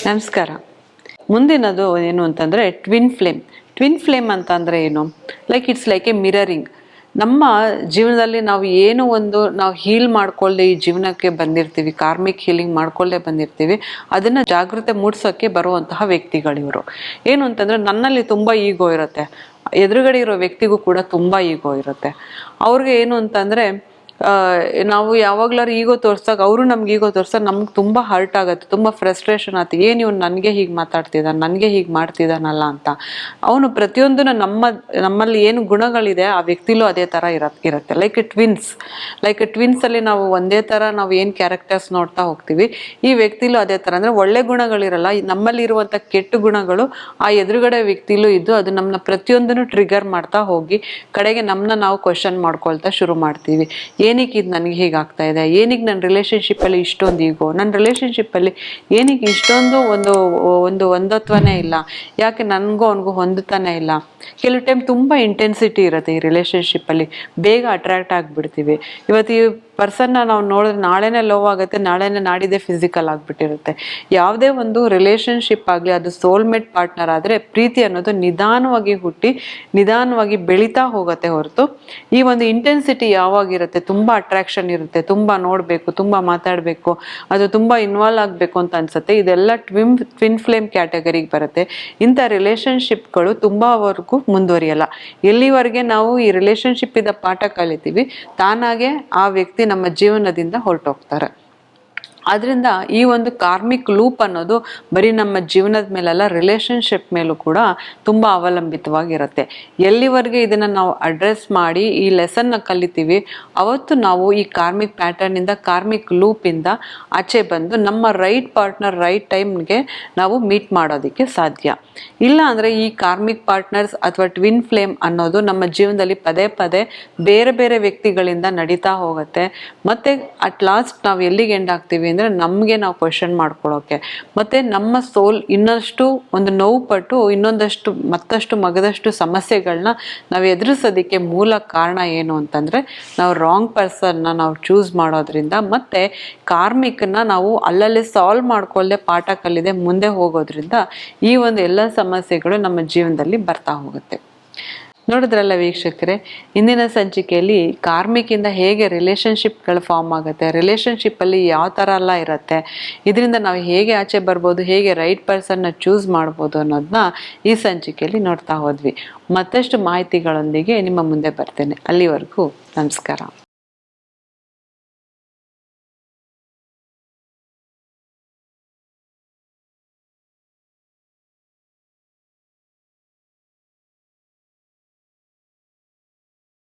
ನಮಸ್ಕಾರ. ಮುಂದಿನದು ಏನು ಅಂತಂದರೆ ಟ್ವಿನ್ ಫ್ಲೇಮ್ ಅಂತ ಅಂದರೆ ಏನು? It's like A mirroring. ನಮ್ಮ ಜೀವನದಲ್ಲಿ ನಾವು ಏನೋ ಒಂದು ನಾವು ಹೀಲ್ ಮಾಡ್ಕೊಳ್ಳದೆ ಈ ಜೀವನಕ್ಕೆ ಬಂದಿರ್ತೀವಿ, ಕಾರ್ಮಿಕ್ ಹೀಲಿಂಗ್ ಮಾಡ್ಕೊಳ್ಳದೆ ಬಂದಿರ್ತೀವಿ. ಅದನ್ನು ಜಾಗೃತೆ ಮೂಡಿಸೋಕ್ಕೆ ಬರುವಂತಹ ವ್ಯಕ್ತಿಗಳಿವರು. ಏನು ಅಂತಂದರೆ, ನನ್ನಲ್ಲಿ ತುಂಬ ಈಗೋ ಇರುತ್ತೆ, ಎದುರುಗಡೆ ಇರೋ ವ್ಯಕ್ತಿಗೂ ಕೂಡ ತುಂಬ ಈಗೋ ಇರುತ್ತೆ. ಅವ್ರಿಗೆ ಏನು ಅಂತಂದರೆ, ನಾವು ಯಾವಾಗ್ಲಾರು ಈಗೋ ತೋರಿಸ್ದಾಗ ಅವರು ನಮ್ಗೆ ಈಗೋ ತೋರಿಸ್ದಾಗ ನಮ್ಗೆ ತುಂಬ ಹರ್ಟ್ ಆಗುತ್ತೆ, ತುಂಬ ಫ್ರಸ್ಟ್ರೇಷನ್ ಆಗುತ್ತೆ. ಏನು ಇವ್ನು ನನಗೆ ಹೀಗೆ ಮಾತಾಡ್ತಿದ್ದಾನೆ, ನನಗೆ ಹೀಗೆ ಮಾಡ್ತಿದ್ದಾನಲ್ಲ ಅಂತ. ಅವನು ಪ್ರತಿಯೊಂದನ್ನು ನಮ್ಮಲ್ಲಿ ಏನು ಗುಣಗಳಿದೆ ಆ ವ್ಯಕ್ತಿಲೂ ಅದೇ ಥರ ಇರುತ್ತೆ. ಲೈಕ್ ಟ್ವಿನ್ಸಲ್ಲಿ ನಾವು ಒಂದೇ ಥರ ನಾವು ಏನು ಕ್ಯಾರೆಕ್ಟರ್ಸ್ ನೋಡ್ತಾ ಹೋಗ್ತೀವಿ, ಈ ವ್ಯಕ್ತಿಲೂ ಅದೇ ಥರ. ಅಂದರೆ ಒಳ್ಳೆ ಗುಣಗಳಿರಲ್ಲ, ನಮ್ಮಲ್ಲಿ ಇರುವಂಥ ಕೆಟ್ಟ ಗುಣಗಳು ಆ ಎದುರುಗಡೆ ವ್ಯಕ್ತಿಲೂ ಇದ್ದು ಅದು ನಮ್ಮನ್ನ ಪ್ರತಿಯೊಂದನ್ನು ಟ್ರಿಗರ್ ಮಾಡ್ತಾ ಹೋಗಿ ಕಡೆಗೆ ನಮ್ಮನ್ನ ನಾವು ಕ್ವಶನ್ ಮಾಡ್ಕೊಳ್ತಾ ಶುರು ಮಾಡ್ತೀವಿ. ಏನಕ್ಕೆ ಇದು ನನಗೆ ಹೀಗಾಗ್ತಾ ಇದೆ, ಏನಕ್ಕೆ ನನ್ನ ರಿಲೇಷನ್ಶಿಪ್ಪಲ್ಲಿ ಇಷ್ಟೊಂದು ಈಗೋ, ನನ್ನ ರಿಲೇಷನ್ಶಿಪ್ಪಲ್ಲಿ ಏನಕ್ಕೆ ಇಷ್ಟೊಂದು ಒಂದತ್ವನೇ ಇಲ್ಲ, ಯಾಕೆ ನನಗೂ ಅವನಿಗೂ ಹೊಂದುತ್ತಾನೆ ಇಲ್ಲ. ಕೆಲವು ಟೈಮ್ ತುಂಬ ಇಂಟೆನ್ಸಿಟಿ ಇರುತ್ತೆ ಈ ರಿಲೇಷನ್ಶಿಪ್ಪಲ್ಲಿ, ಬೇಗ ಅಟ್ರಾಕ್ಟ್ ಆಗಿಬಿಡ್ತೀವಿ. ಇವತ್ತು ಈ ಪರ್ಸನ್ನ ನಾವು ನೋಡಿದ್ರೆ ನಾಳೆನೇ ಲವ್ ಆಗುತ್ತೆ, ನಾಳೆನೇ ನಾಡಿದೆ ಫಿಸಿಕಲ್ ಆಗಿಬಿಟ್ಟಿರುತ್ತೆ. ಯಾವುದೇ ಒಂದು ರಿಲೇಷನ್ಶಿಪ್ ಆಗಲಿ, ಅದು ಸೋಲ್ಮೇಟ್ ಪಾರ್ಟ್ನರ್ ಆದರೆ ಪ್ರೀತಿ ಅನ್ನೋದು ನಿಧಾನವಾಗಿ ಹುಟ್ಟಿ ನಿಧಾನವಾಗಿ ಬೆಳೀತಾ ಹೋಗುತ್ತೆ ಹೊರತು ಈ ಒಂದು ಇಂಟೆನ್ಸಿಟಿ ಯಾವಾಗಿರುತ್ತೆ, ತುಂಬ ಅಟ್ರಾಕ್ಷನ್ ಇರುತ್ತೆ, ತುಂಬ ನೋಡಬೇಕು, ತುಂಬ ಮಾತಾಡಬೇಕು, ಅದು ತುಂಬ ಇನ್ವಾಲ್ವ್ ಆಗಬೇಕು ಅಂತ ಅನ್ಸುತ್ತೆ. ಇದೆಲ್ಲ ಟ್ವಿನ್ ಫ್ಲೇಮ್ ಕ್ಯಾಟಗರಿಗೆ ಬರುತ್ತೆ. ಇಂಥ ರಿಲೇಷನ್ಶಿಪ್ಗಳು ತುಂಬಾವರೆಗೂ ಮುಂದುವರಿಯಲ್ಲ. ಎಲ್ಲಿವರೆಗೆ ನಾವು ಈ ರಿಲೇಷನ್ಶಿಪ್ ಇದ್ದ ಪಾಠ ಕಲಿತೀವಿ, ತಾನಾಗೆ ಆ ವ್ಯಕ್ತಿ ನಮ್ಮ ಜೀವನದಿಂದ ಹೊರಟೋಗ್ತಾರೆ. ಆದ್ರಿಂದ ಈ ಒಂದು ಕಾರ್ಮಿಕ್ ಲೂಪ್ ಅನ್ನೋದು ಬರೀ ನಮ್ಮ ಜೀವನದ ಮೇಲೆಲ್ಲ, ರಿಲೇಷನ್ಶಿಪ್ ಮೇಲೂ ಕೂಡ ತುಂಬ ಅವಲಂಬಿತವಾಗಿರುತ್ತೆ. ಎಲ್ಲಿವರೆಗೆ ಇದನ್ನು ನಾವು ಅಡ್ರೆಸ್ ಮಾಡಿ ಈ ಲೆಸನ್ನ ಕಲಿತೀವಿ, ಅವತ್ತು ನಾವು ಈ ಕಾರ್ಮಿಕ್ ಪ್ಯಾಟರ್ನಿಂದ, ಕಾರ್ಮಿಕ್ ಲೂಪಿಂದ ಆಚೆ ಬಂದು ನಮ್ಮ ರೈಟ್ ಪಾರ್ಟ್ನರ್ ರೈಟ್ ಟೈಮ್ಗೆ ನಾವು ಮೀಟ್ ಮಾಡೋದಕ್ಕೆ ಸಾಧ್ಯ. ಇಲ್ಲ ಅಂದರೆ ಈ ಕಾರ್ಮಿಕ್ ಪಾರ್ಟ್ನರ್ಸ್ ಅಥವಾ ಟ್ವಿನ್ ಫ್ಲೇಮ್ ಅನ್ನೋದು ನಮ್ಮ ಜೀವನದಲ್ಲಿ ಪದೇ ಪದೇ ಬೇರೆ ಬೇರೆ ವ್ಯಕ್ತಿಗಳಿಂದ ನಡೀತಾ ಹೋಗುತ್ತೆ. ಮತ್ತು ಅಟ್ ಲಾಸ್ಟ್ ನಾವು ಎಲ್ಲಿಗೆ ಎಂಡ್ ಆಗ್ತೀವಿ ಅಂದರೆ, ನಮಗೆ ನಾವು ಕ್ವೆಶನ್ ಮಾಡ್ಕೊಳ್ಳೋಕೆ, ಮತ್ತು ನಮ್ಮ ಸೋಲ್ ಇನ್ನಷ್ಟು ಒಂದು ನೋವು ಪಟ್ಟು ಮತ್ತಷ್ಟು ಮಗದಷ್ಟು ಸಮಸ್ಯೆಗಳನ್ನ ನಾವು ಎದುರಿಸೋದಕ್ಕೆ ಮೂಲ ಕಾರಣ ಏನು ಅಂತಂದರೆ, ನಾವು ರಾಂಗ್ ಪರ್ಸನ್ನ ನಾವು ಚೂಸ್ ಮಾಡೋದ್ರಿಂದ, ಮತ್ತು ಕಾರ್ಮಿಕನ್ನ ನಾವು ಅಲ್ಲಲ್ಲೇ ಸಾಲ್ವ್ ಮಾಡ್ಕೊಳ್ಳದೆ ಪಾಠ ಕಲಿದೆ ಮುಂದೆ ಹೋಗೋದ್ರಿಂದ ಈ ಒಂದು ಎಲ್ಲ ಸಮಸ್ಯೆಗಳು ನಮ್ಮ ಜೀವನದಲ್ಲಿ ಬರ್ತಾ ಹೋಗುತ್ತೆ. ನೋಡಿದ್ರಲ್ಲ ವೀಕ್ಷಕರೇ, ಇಂದಿನ ಸಂಚಿಕೆಯಲ್ಲಿ ಕಾರ್ಮಿಕಿಂದ ಹೇಗೆ ರಿಲೇಷನ್ಶಿಪ್ಗಳು ಫಾರ್ಮ್ ಆಗುತ್ತೆ, ರಿಲೇಷನ್ಶಿಪ್ಪಲ್ಲಿ ಯಾವ ಥರ ಎಲ್ಲ ಇರುತ್ತೆ, ಇದರಿಂದ ನಾವು ಹೇಗೆ ಆಚೆ ಬರ್ಬೋದು, ಹೇಗೆ ರೈಟ್ ಪರ್ಸನ್ನ ಚೂಸ್ ಮಾಡ್ಬೋದು ಅನ್ನೋದನ್ನ ಈ ಸಂಚಿಕೆಯಲ್ಲಿ ನೋಡ್ತಾ ಹೋದ್ವಿ. ಮತ್ತಷ್ಟು ಮಾಹಿತಿಗಳೊಂದಿಗೆ ನಿಮ್ಮ ಮುಂದೆ ಬರ್ತೇನೆ. ಅಲ್ಲಿವರೆಗೂ ನಮಸ್ಕಾರ.